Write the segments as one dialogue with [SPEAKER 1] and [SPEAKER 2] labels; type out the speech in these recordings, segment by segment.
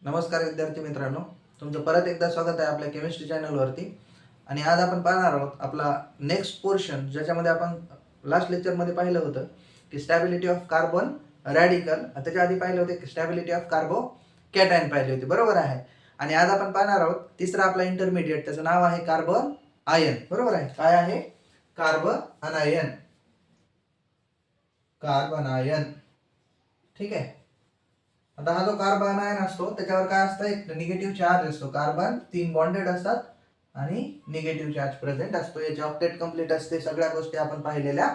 [SPEAKER 1] नमस्कार विद्यार्थी मित्रांनो, तुमचं परत एकदा स्वागत आहे आपल्या केमिस्ट्री चॅनलवरती. आणि आज आपण पाहणार आहोत आपला नेक्स्ट पोर्शन, ज्याच्यामध्ये आपण लास्ट लेक्चरमध्ये पाहिलं होतं की स्टॅबिलिटी ऑफ कार्बन रॅडिकल, त्याच्या आधी पाहिलं होतं की स्टॅबिलिटी ऑफ कार्बो कॅटायन पाहिली होती, बरोबर आहे. आणि आज आपण पाहणार आहोत तिसरा आपला इंटरमिडिएट, त्याचं नाव आहे कार्बन आयन, बरोबर आहे. काय आहे? Carbon ion. कार्बन आयन, ठीक आहे. आता हा जो कार्बन आयन असतो त्याच्यावर काय असतं, एक निगेटिव्ह चार्ज असतो. कार्बन 3 बॉन्डेड असतात आणि निगेटिव्ह चार्ज प्रेझेंट असतो. याची ऑक्टेट कंप्लीट असते. सगळ्या गोष्टी आपण पाहिलेल्या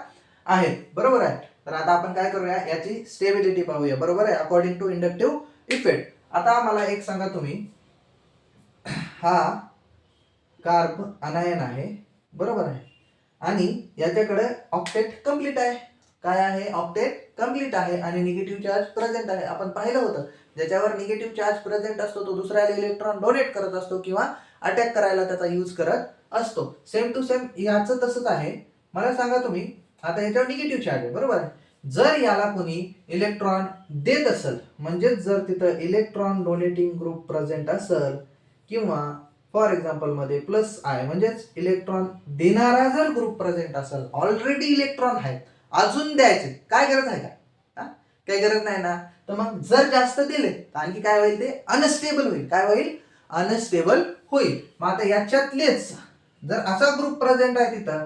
[SPEAKER 1] आहेत, बरोबर आहे. तर आता आपण काय करूया, याची स्टेबिलिटी पाहूया, बरोबर आहे, अकॉर्डिंग टू इंडक्टिव्ह इफेक्ट. आता मला एक सांगा तुम्ही, हा कार्बन आयन आहे, बरोबर आहे, आणि याच्याकडे ऑक्टेट कंप्लीट आहे. काय आहे? ऑक्टेट कंप्लीट आहे आणि निगेटिव्ह चार्ज प्रेझेंट आहे. आपण पाहिलं होतं, ज्याच्यावर निगेटिव्ह चार्ज प्रेझेंट असतो तो दुसऱ्याला इलेक्ट्रॉन डोनेट करत असतो किंवा अटॅक करायला त्याचा यूज करत असतो. सेम टू सेम याचं तसंच आहे. मला सांगा तुम्ही, आता याच्यावर निगेटिव्ह चार्ज आहे, बरोबर आहे. जर याला कोणी इलेक्ट्रॉन देत असेल, म्हणजे जर तिथं इलेक्ट्रॉन डोनेटिंग ग्रुप प्रेझेंट असेल किंवा फॉर एक्झाम्पल मध्ये प्लस आय म्हणजेच इलेक्ट्रॉन देणारा जर ग्रुप प्रेझेंट असेल, ऑलरेडी इलेक्ट्रॉन आहेत, अजून द्यायचे, काय गरज आहे का? काही गरज नाही ना. तर मग जर जास्त दिले तर आणखी काय होईल, ते अनस्टेबल होईल. काय होईल? अनस्टेबल होईल. मग आता याच्यातलेच जर असा ग्रुप प्रेझेंट आहे तिथं,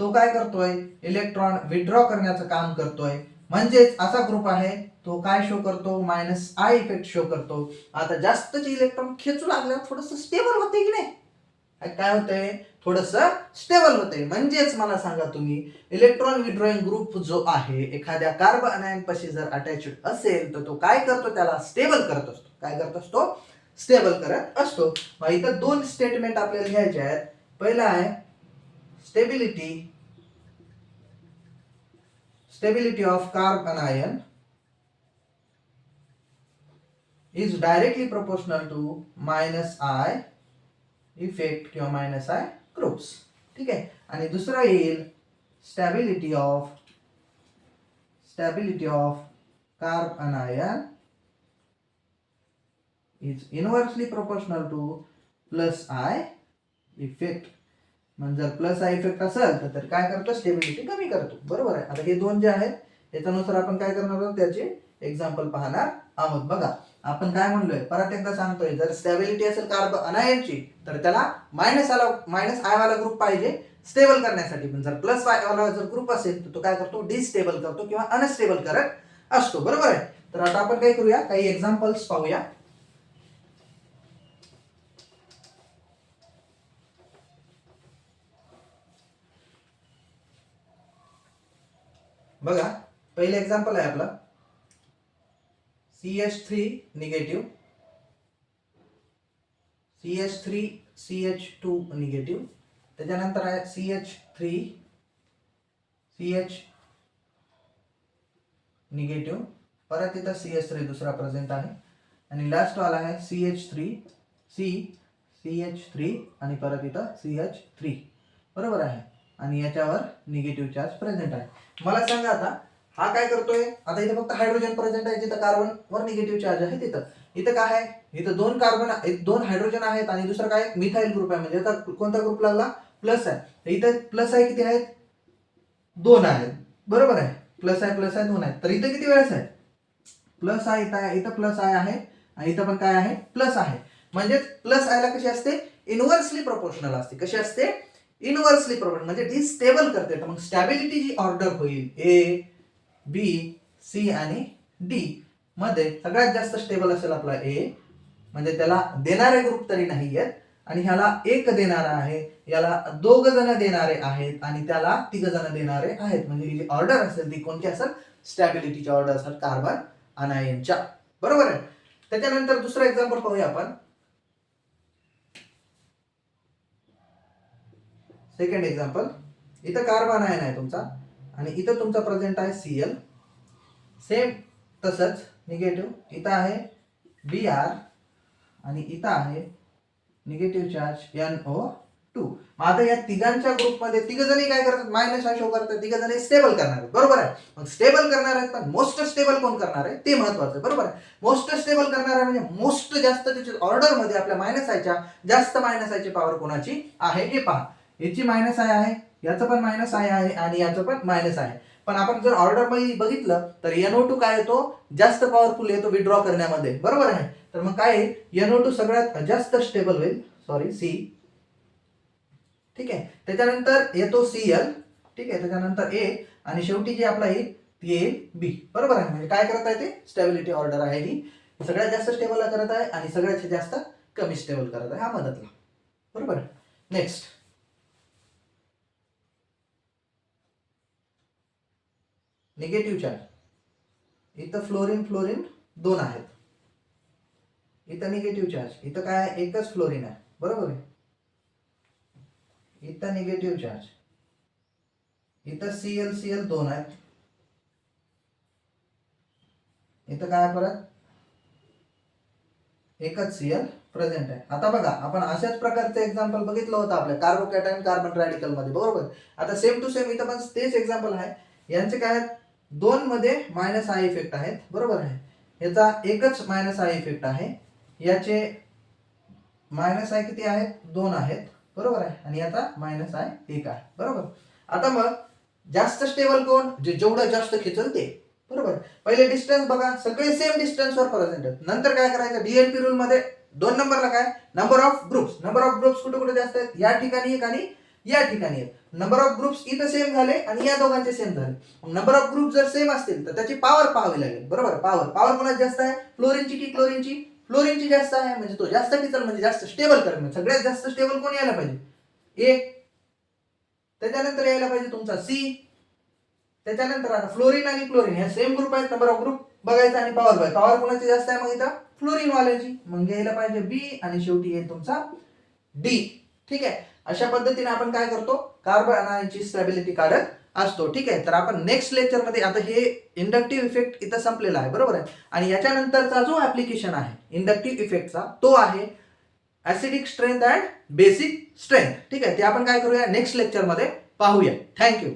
[SPEAKER 1] तो काय करतोय, इलेक्ट्रॉन विथड्रॉ करण्याचं काम करतोय. म्हणजेच असा ग्रुप आहे तो काय शो करतो, मायनस आय इफेक्ट शो करतो. आता जास्तचे इलेक्ट्रॉन खेचू लागल्यावर थोडस स्टेबल होते की नाही? काय होतंय, थोडस स्टेबल होते. म्हणजेच मला सांगा तुम्ही, इलेक्ट्रॉन विड्रॉइंग ग्रुप जो आहे एखाद्या कार्बन आयन पाशी जर अटॅच्ड असेल तर तो काय करतो, त्याला स्टेबल करत असतो. काय करत असतो? स्टेबल करत असतो. मग इथं दोन स्टेटमेंट आपल्याला घ्यायचे आहेत. पहिला आहे stability of carbon ion is directly proportional to minus I effect किंवा मायनस आय ग्रुप्स, ठीक आहे. आणि दुसरा येईल stability of carbon ion is inversely proportional to plus I effect. म्हणजे जर प्लस आय इफेक्ट असेल तर काय करतो, स्टेबिलिटी कमी करतो, बरोबर आहे. आता हे दोन जे आहेत त्याच्यानुसार आपण काय करणार आहोत, त्याचे एक्झाम्पल पाहणार आहोत. बघा, आपण काय म्हणलोय, परत एकदा सांगतोय, जर स्टॅबिलिटी असेल कार्बन आयनची तर त्याला मायनस आय वाला ग्रुप पाहिजे स्टेबल करण्यासाठी. पण जर प्लस आय वाला जर ग्रुप असेल तर तो काय करतो, डिस्टेबल करतो किंवा अनस्टेबल करत असतो, बरोबर आहे. तर आता आपण काय करूया, काही एक्झाम्पल्स पाहूया. बघा, पहिलं एक्झाम्पल आहे आपलं CH3 negative, CH3 CH2 negative, त्याच्यानंतर आहे CH3 CH निगेटिव्ह, परत इथं CH3 दुसरा प्रेझेंट आहे, आणि लास्ट वाला आहे CH3 CH3 आणि परत इथं CH3, बरोबर आहे. आणि याच्यावर निगेटिव्ह चार्ज प्रेझेंट आहे. मला सांगा आता हा काय करतोय, आता इथे फक्त हायड्रोजन प्रेझेंट आहे, जिथं कार्बन वर निगेटिव्ह चार्ज आहे तिथं. इथं काय आहे, इथं दोन हायड्रोजन आहेत आणि दुसरं काय, मिथाइल ग्रुप आहे. म्हणजे आता कोणता ग्रुप लागला, प्लस आहे. इथं प्लस आहे किती आहेत, 2 आहेत, बरोबर आहे. प्लस आहे 2 आहेत. तर इथं किती वेळेस आहे, प्लस आहे, इथं प्लस आहे आणि इथं पण काय आहे, प्लस आहे. म्हणजे प्लस आयला कशी असते, इनव्हर्सली प्रोपोर्शनल असते. कशी असते, इनव्हर्सली प्रोपोर्शनल, म्हणजे ती स्टेबल करते. तर मग स्टॅबिलिटी जी ऑर्डर होईल, ए बी सी आणि डी मध्ये सगळ्यात जास्त स्टेबल असेल आपला ए, म्हणजे त्याला देणारे ग्रुप तरी नाही आहेत, आणि ह्याला एक देणारा आहे, याला 2 जण देणारे आहेत आणि त्याला 3 जण देणारे आहेत. म्हणजे ही जी ऑर्डर असेल ती कोणती असेल, स्टॅबिलिटीची ऑर्डर असेल कार्बन आयनच्या, बरोबर आहे. त्याच्यानंतर दुसरं एक्झाम्पल पाहूया आपण. सेकंड एक्झाम्पल, इथं कार्बन आयन आहे तुमचा आणि इथं तुमचा प्रेझेंट आहे Cl. सेम तसंच निगेटिव्ह, इथं आहे Br आणि इथं आहे निगेटिव्ह चार्ज NO 2. मग आता या तिघांच्या ग्रुपमध्ये तिघ जणी काय करतात, मायनस शो करतात, तिघ जणी स्टेबल करणार आहेत, बरोबर आहे. मग स्टेबल करणार आहेत, पण मोस्ट स्टेबल कोण करणार आहे ते महत्वाचं आहे, बरोबर आहे. मोस्ट स्टेबल करणार आहे म्हणजे मोस्ट जास्त त्याच्या ऑर्डर मध्ये आपल्या मायनस आयच्या जास्त मायनस आयची पॉवर कोणाची आहे हे पहा. याची मायनस आय आहे, याचं पण मायनस आय आहे आणि याचं पण मायनस आहे. पण आपण जर ऑर्डर मध्ये बघितलं तर NO2 काय येतो, जास्त पॉवरफुल येतो विड्रॉ करण्यामध्ये, बरोबर आहे. तर मग काय NO2 सगळ्यात जास्त स्टेबल होईल, सॉरी सी, ठीक आहे. त्याच्यानंतर येतो Cl, ठीक आहे. त्याच्यानंतर A आणि शेवटी जी आपला येईल ती येईल B, बरोबर आहे. म्हणजे काय करत आहे ते स्टेबिलिटी ऑर्डर आहे ही, सगळ्यात जास्त स्टेबल करत आहे आणि सगळ्यात जास्त कमी स्टेबल करत आहे हा मधला, बरोबर. Next negative charge. इथं फ्लोरीन फ्लोरीन 2 आहेत, इथं निगेटिव्ह चार्ज, इथं काय एकच फ्लोरीन आहे, बरोबर आहे. इथं निगेटिव्ह चार्ज, इथं Cl 2 आहेत, इथं काय परत एकच Cl प्रेझेंट आहे. आता बघा आपण अशाच प्रकारचं एक्झाम्पल बघितलं होतं आपल्या कार्बोकॅटायन कार्बन रॅडिकल मध्ये, बरोबर. आता सेम टू सेम इथं पण तेच एक्झाम्पल आहे. यांचे काय आहेत, 2 मध्ये मायनस आय इफेक्ट आहेत, बरोबर आहे. याचा एकच मायनस आय इफेक्ट आहे, याचे मायनस आय किती आहेत, 2 आहेत, बरोबर आहे. आणि याचा मायनस आय 1 आहे, बरोबर. आता मग जास्त स्टेबल कोण, जे जेवढं जास्त खेचल ते, बरोबर. पहिले डिस्टन्स बघा, सगळे सेम डिस्टन्सवर प्रेझेंट आहेत. नंतर काय करायचं, DNP रूल मध्ये 2 नंबरला काय number of groups, number of groups कुठे कुठे जास्त आहेत, या ठिकाणी एक आणि या ठिकाणी एक. नंबर ऑफ ग्रुप्स इथं सेम झाले आणि या दोघांचे सेम झाले. नंबर ऑफ ग्रुप जर सेम असतील तर त्याची पॉवर पाहावी लागेल, बरोबर. पॉवर कोणाची जास्त आहे, फ्लोरीनची की क्लोरीनची, फ्लोरीनची जास्त आहे, म्हणजे तो जास्त किचल म्हणजे जास्त स्टेबल करेल. सगळ्यात जास्त स्टेबल कोण यायला पाहिजे, ए. त्याच्यानंतर यायला पाहिजे तुमचा सी. त्याच्यानंतर आता फ्लोरीन आणि क्लोरीन हे सेम ग्रुप आहेत, नंबर ऑफ ग्रुप बघायचा आणि पॉवर बघायचा. पॉवर कोणाची जास्त आहे, मग इथं फ्लोरीन वाल्याची, मग यायला पाहिजे बी आणि शेवटी येईल तुमचा डी, ठीक आहे. अशा पद्धतीने आपण काय करतो, कार्बन आयनची स्टॅबिलिटी काढत असतो, ठीक आहे. तर आपण नेक्स्ट लेक्चर मध्ये, आता हे इंडक्टिव्ह इफेक्ट इथं संपलेला आहे, बरोबर आहे. आणि याच्यानंतरचा जो ऍप्लिकेशन आहे इंडक्टिव्ह इफेक्टचा तो आहे acidic strength and basic strength, ठीक आहे. ते आपण काय करूया नेक्स्ट लेक्चर मध्ये पाहूया. थँक्यू.